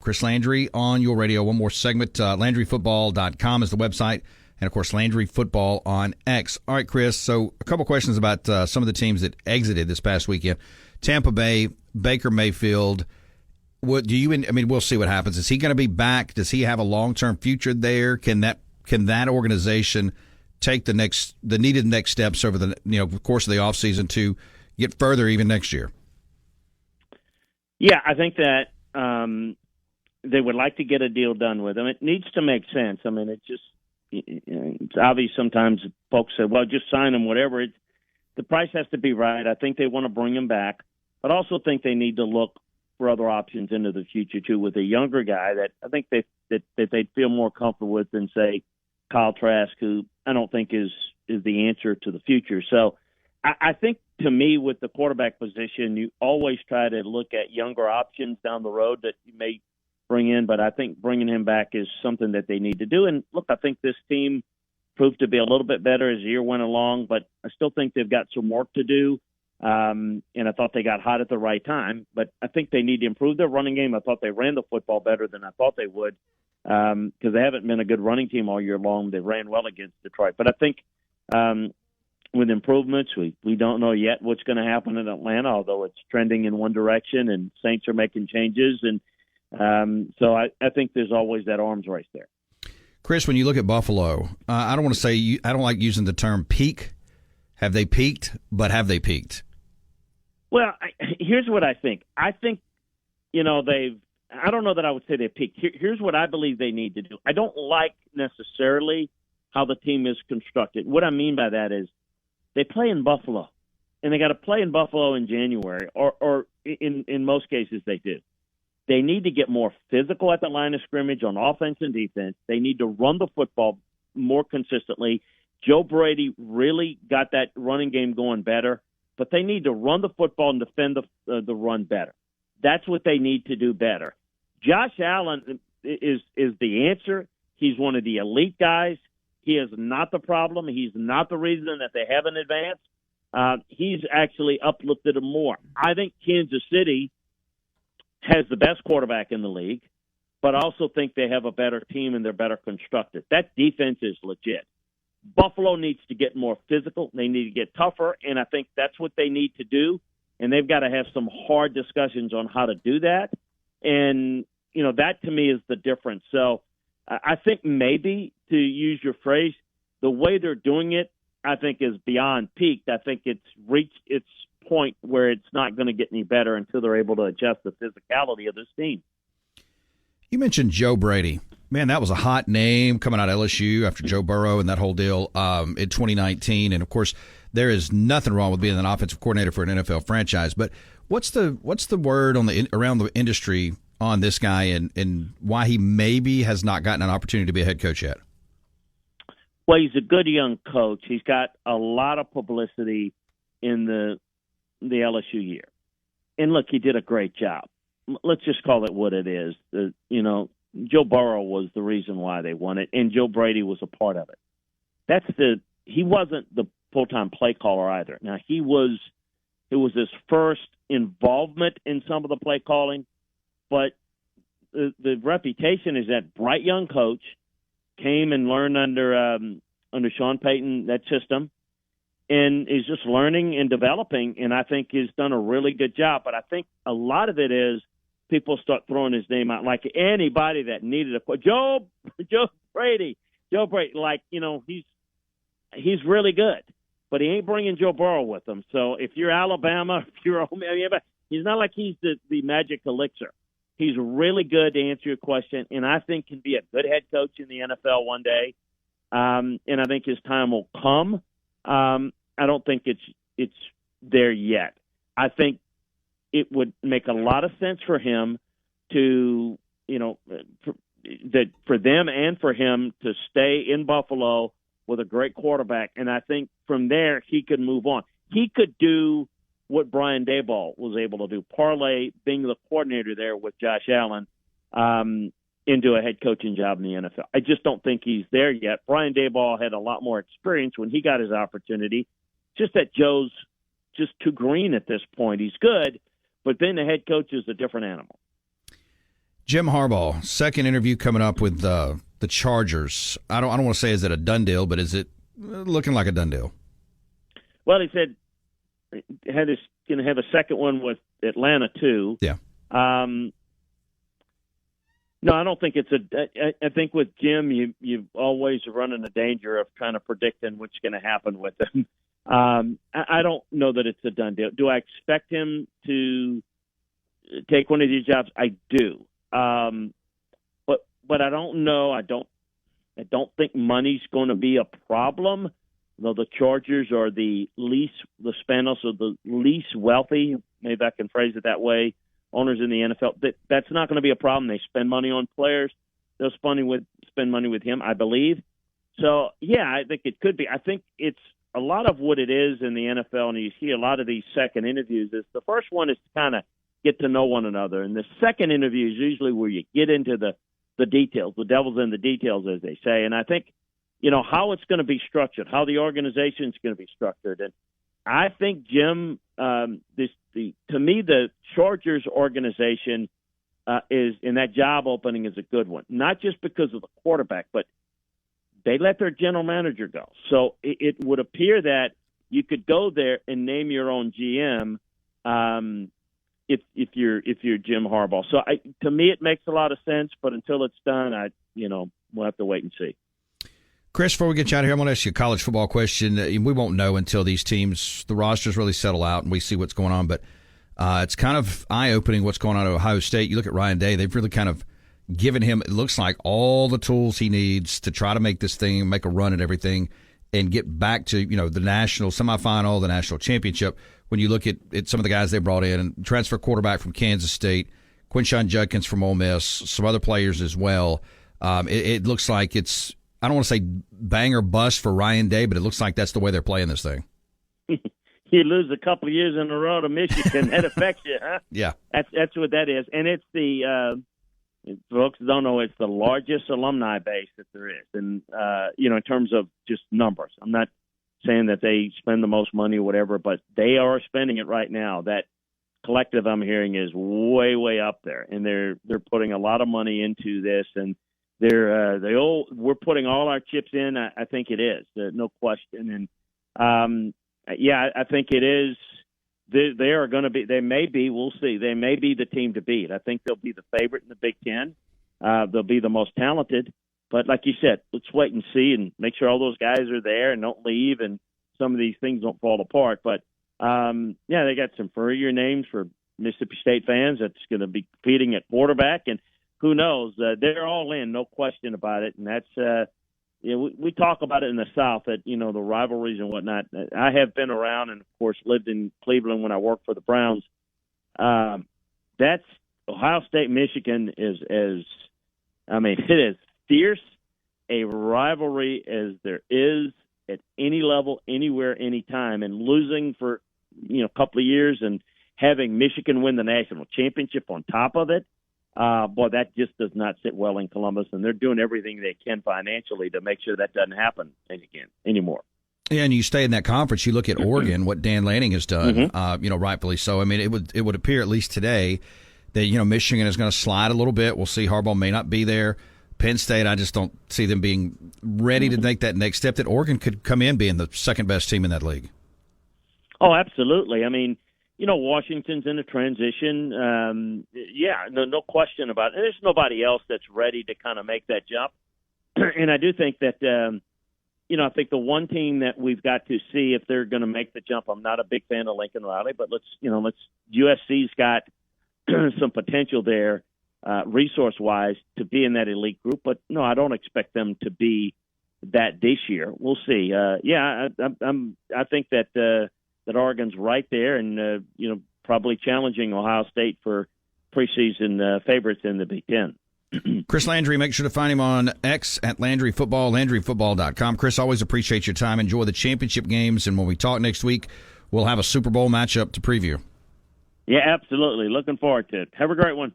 Chris Landry on your radio. One more segment. LandryFootball.com is the website. And, of course, Landry Football on X. All right, Chris, so a couple questions about some of the teams that exited this past weekend. Tampa Bay, Baker Mayfield. We'll see what happens. Is he going to be back? Does he have a long-term future there? Can that organization take the needed next steps over the course of the offseason to get further even next year? Yeah, I think that they would like to get a deal done with him. It needs to make sense. I mean, it's obvious sometimes folks say, well, just sign him, whatever. The price has to be right. I think they want to bring him back, but also think they need to look for other options into the future, too, with a younger guy that I think that they'd feel more comfortable with than, say, Kyle Trask, who I don't think is the answer to the future. So I think, to me, with the quarterback position, you always try to look at younger options down the road that you may bring in, but I think bringing him back is something that they need to do. And, look, I think this team proved to be a little bit better as the year went along, but I still think they've got some work to do. And I thought they got hot at the right time, but I think they need to improve their running game. I thought they ran the football better than I thought they would because they haven't been a good running team all year long. They ran well against Detroit. But I think with improvements, we don't know yet what's going to happen in Atlanta, although it's trending in one direction and Saints are making changes. And so I think there's always that arms race there. Chris, when you look at Buffalo, I don't want to say I don't like using the term peak. Have they peaked? But have they peaked? Well, here's what I think. I think, I don't know that I would say they peaked. Here's what I believe they need to do. I don't like necessarily how the team is constructed. What I mean by that is they play in Buffalo, and they got to play in Buffalo in January, or in most cases they do. They need to get more physical at the line of scrimmage on offense and defense. They need to run the football more consistently. Joe Brady really got that running game going better, but they need to run the football and defend the run better. That's what they need to do better. Josh Allen is the answer. He's one of the elite guys. He is not the problem. He's not the reason that they haven't advanced. He's actually uplifted them more. I think Kansas City has the best quarterback in the league, but I also think they have a better team and they're better constructed. That defense is legit. Buffalo needs to get more physical. They need to get tougher, and I think that's what they need to do, and they've got to have some hard discussions on how to do that. And, that to me is the difference. So I think maybe, to use your phrase, the way they're doing it, I think is beyond peaked. I think it's reached its point where it's not going to get any better until they're able to adjust the physicality of this team. You mentioned Joe Brady. Man, that was a hot name coming out of LSU after Joe Burrow and that whole deal in 2019. And, of course, there is nothing wrong with being an offensive coordinator for an NFL franchise. But what's the word around the industry on this guy and why he maybe has not gotten an opportunity to be a head coach yet? Well, he's a good young coach. He's got a lot of publicity in the LSU year. And, look, he did a great job. Let's just call it what it is. Joe Burrow was the reason why they won it, and Joe Brady was a part of it. He wasn't the full-time play caller either. Now, it was his first involvement in some of the play calling, but the reputation is that bright young coach came and learned under Sean Payton, that system, and is just learning and developing, and I think has done a really good job. But I think a lot of it is people start throwing his name out like anybody that needed a Joe Brady, like, he's really good, but he ain't bringing Joe Burrow with him. So if you're Alabama, if you're he's not like he's the magic elixir. He's really good, to answer your question, and I think can be a good head coach in the NFL one day. And I think his time will come. I don't think it's there yet. I think it would make a lot of sense for him to, for them and for him to stay in Buffalo with a great quarterback. And I think from there he could move on. He could do what Brian Daboll was able to do, parlay being the coordinator there with Josh Allen into a head coaching job in the NFL. I just don't think he's there yet. Brian Daboll had a lot more experience when he got his opportunity. Just that Joe's just too green at this point. He's good, but then the head coach is a different animal. Jim Harbaugh, second interview coming up with the Chargers. I don't want to say is it a done deal, but is it looking like a done deal? Well, he said he had going to have a second one with Atlanta too. Yeah. No, I don't think it's I think with Jim, you always running the danger of kind of predicting what's going to happen with him. I don't know that it's a done deal. Do I expect him to take one of these jobs? I do. But I don't know. I don't think money's going to be a problem. Though the Chargers are the Spanos are the least wealthy, maybe I can phrase it that way, owners in the NFL. That's not going to be a problem. They spend money on players. They'll spend money with him, I believe. So, yeah, I think it could be. I think it's a lot of what it is in the NFL, and you see a lot of these second interviews, is the first one is to kind of get to know one another. And the second interview is usually where you get into the details. The devil's in the details, as they say. And I think, how it's going to be structured, how the organization is going to be structured. And I think, Jim, to me, the Chargers organization is in that job opening is a good one. Not just because of the quarterback, but they let their general manager go. So it would appear that you could go there and name your own GM if you're Jim Harbaugh. So to me, it makes a lot of sense. But until it's done, we'll have to wait and see. Chris, before we get you out of here, I'm going to ask you a college football question. We won't know until these teams, the rosters really settle out and we see what's going on. But it's kind of eye-opening what's going on at Ohio State. You look at Ryan Day, they've really kind of given him, it looks like, all the tools he needs to try to make this thing, make a run at everything, and get back to, the national semifinal, the national championship. When you look at some of the guys they brought in, and transfer quarterback from Kansas State, Quinshon Judkins from Ole Miss, some other players as well. It looks like it's, I don't want to say bang or bust for Ryan Day, but it looks like that's the way they're playing this thing. You lose a couple of years in a row to Michigan, that affects you, huh? Yeah. That's what that is. And it's folks don't know, it's the largest alumni base that there is. And, in terms of just numbers, I'm not saying that they spend the most money or whatever, but they are spending it right now. That collective I'm hearing is way, way up there. And they're putting a lot of money into this, and we're putting all our chips in. I think it is, no question. And, I think it is. They are going to be. They may be. We'll see. They may be the team to beat. I think they'll be the favorite in the Big Ten. They'll be the most talented. But like you said, let's wait and see and make sure all those guys are there and don't leave and some of these things don't fall apart. But they got some familiar names for Mississippi State fans that's going to be competing at quarterback, and who knows? They're all in, no question about it. And that's. We talk about it in the South that, the rivalries and whatnot. I have been around and, of course, lived in Cleveland when I worked for the Browns. That's Ohio State, Michigan it is fierce a rivalry as there is at any level, anywhere, anytime. And losing for, a couple of years and having Michigan win the national championship on top of it, that just does not sit well in Columbus, and they're doing everything they can financially to make sure that doesn't happen anymore. Yeah, and you stay in that conference. You look at Oregon, what Dan Lanning has done, rightfully so. I mean, it would appear at least today that Michigan is going to slide a little bit. We'll see. Harbaugh may not be there. Penn State, I just don't see them being ready to make that next step. That Oregon could come in being the second best team in that league. Oh, absolutely. I mean, Washington's in a transition. No question about it. There's nobody else that's ready to kind of make that jump. And I do think that, I think the one team that we've got to see if they're going to make the jump, I'm not a big fan of Lincoln Riley, but USC's got some potential there, resource-wise, to be in that elite group. But, no, I don't expect them to be that this year. We'll see. I think that Oregon's right there and, probably challenging Ohio State for preseason favorites in the Big Ten. Chris Landry, make sure to find him on X at Landry Football, LandryFootball.com. Chris, always appreciate your time. Enjoy the championship games, and when we talk next week, we'll have a Super Bowl matchup to preview. Yeah, absolutely. Looking forward to it. Have a great one.